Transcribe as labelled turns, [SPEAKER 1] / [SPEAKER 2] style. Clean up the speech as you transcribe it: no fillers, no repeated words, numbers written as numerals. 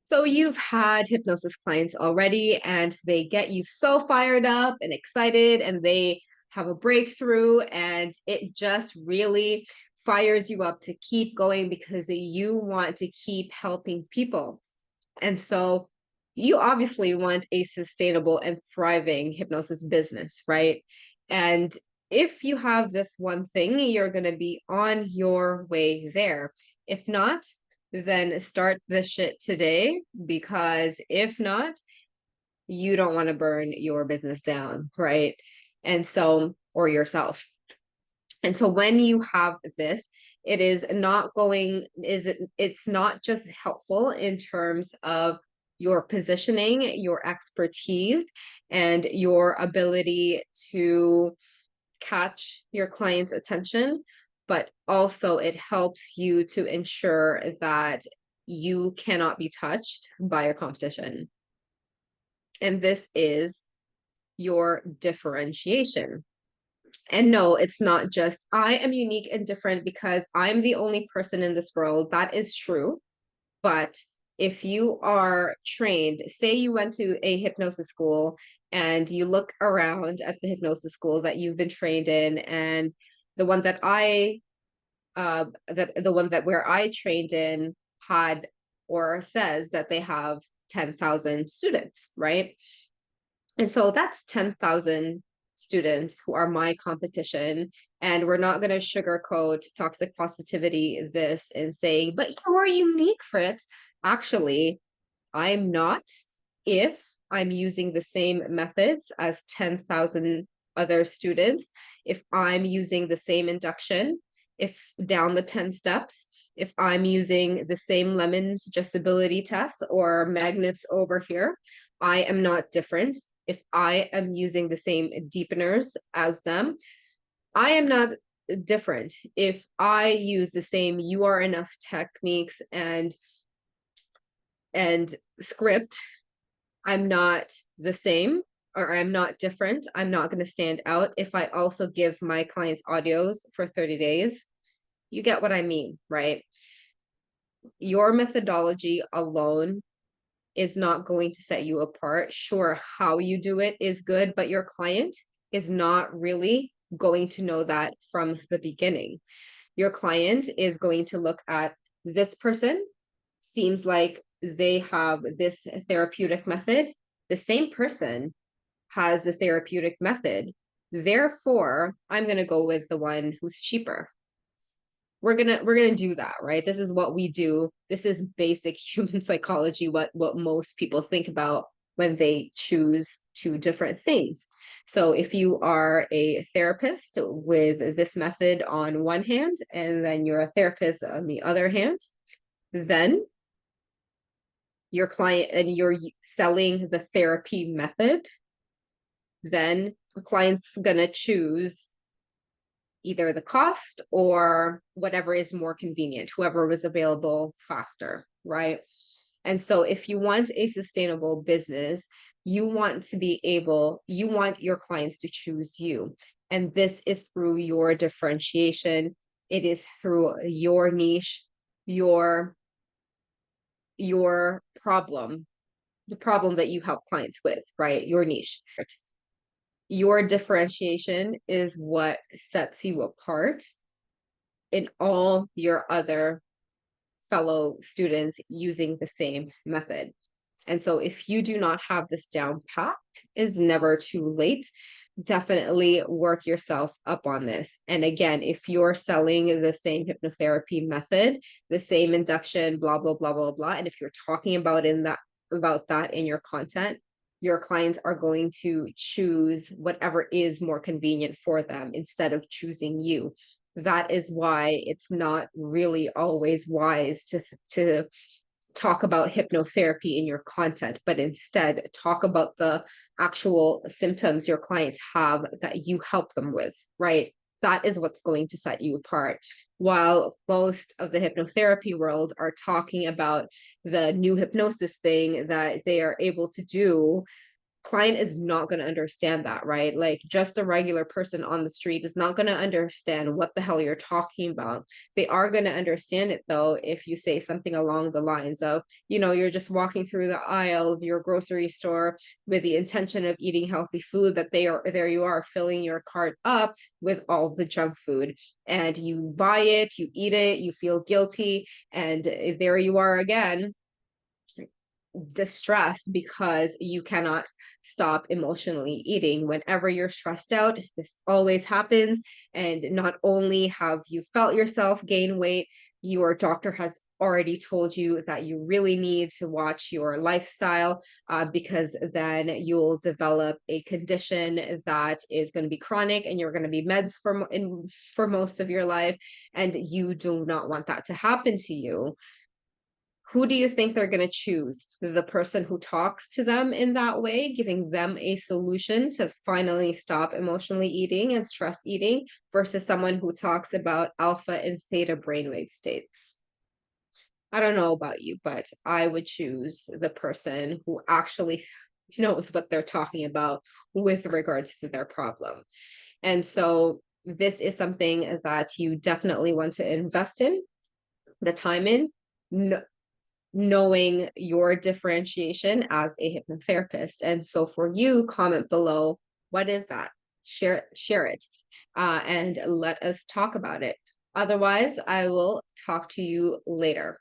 [SPEAKER 1] So you've had hypnosis clients already, and they get you so fired up and excited, and they have a breakthrough, and it just really fires you up to keep going because you want to keep helping people. And so you obviously want a sustainable and thriving hypnosis business, right? And if you have this one thing, you're going to be on your way there. If not, then start this shit today, because if not, you don't want to burn your business down, right? And so, or yourself. And so when you have this, it is not going, is it, it's not just helpful in terms of your positioning, your expertise, and your ability to catch your client's attention, but also it helps you to ensure that you cannot be touched by your competition. And this is your differentiation. And no, it's not just I am unique and different because I'm the only person in this world. That is true. But if you are trained, say you went to a hypnosis school and you look around at the hypnosis school that you've been trained in, and the one that the one that where I trained in had or says that they have 10,000 students, right? And so that's 10,000 students who are my competition. And we're not going to sugarcoat toxic positivity this and saying, but you are unique, Fritz. Actually, I'm not if I'm using the same methods as 10,000 other students, if I'm using the same induction, if down the 10 steps, if I'm using the same lemons ability tests or magnets over here, I am not different. If I am using the same deepeners as them, I am not different. If I use the same you are enough techniques and script, I'm not the same, or I'm not different. I'm not going to stand out if I also give my clients audios for 30 days. You get what I mean, right? Your methodology alone is not going to set you apart. Sure, how you do it is good, but your client is not really going to know that from the beginning. Your client is going to look at this person, seems like they have this therapeutic method. The same person has the therapeutic method. Therefore, I'm going to go with the one who's cheaper. We're gonna do that, right? This is what we do. This is basic human psychology, what most people think about when they choose two different things. So if you are a therapist with this method on one hand, and then you're a therapist on the other hand, then your client and you're selling the therapy method, then the client's gonna choose either the cost or whatever is more convenient, whoever was available faster, right? And so if you want a sustainable business, you want your clients to choose you. And this is through your differentiation. It is through your niche, your your problem, the problem that you help clients with, right? Your niche. Your differentiation is what sets you apart in all your other fellow students using the same method. And so if you do not have this down pat, is never too late. Definitely work yourself up on this. And again, if you're selling the same hypnotherapy method, the same induction, blah, blah, blah, blah, blah, and if you're talking about that in your content, your clients are going to choose whatever is more convenient for them instead of choosing you. That is why it's not really always wise to talk about hypnotherapy in your content, but instead talk about the actual symptoms your clients have that you help them with, right? That is what's going to set you apart. While most of the hypnotherapy world are talking about the new hypnosis thing that they are able to do client is not going to understand that, right? Like just a regular person on the street is not going to understand what the hell you're talking about. They are going to understand it though if you say something along the lines of, you're just walking through the aisle of your grocery store with the intention of eating healthy food, but there you are filling your cart up with all the junk food, and you buy it, you eat it, you feel guilty, and there you are again, distressed because you cannot stop emotionally eating. Whenever you're stressed out, this always happens. And not only have you felt yourself gain weight, your doctor has already told you that you really need to watch your lifestyle, because then you'll develop a condition that is going to be chronic, and you're going to be meds for most of your life, and you do not want that to happen to you. Who do you think they're going to choose? The person who talks to them in that way, giving them a solution to finally stop emotionally eating and stress eating, versus someone who talks about alpha and theta brainwave states? I don't know about you, but I would choose the person who actually knows what they're talking about with regards to their problem. And so this is something that you definitely want to invest in the time in, knowing your differentiation as a hypnotherapist. And so for you, comment below, what is that? Share it, and let us talk about it. Otherwise, I will talk to you later.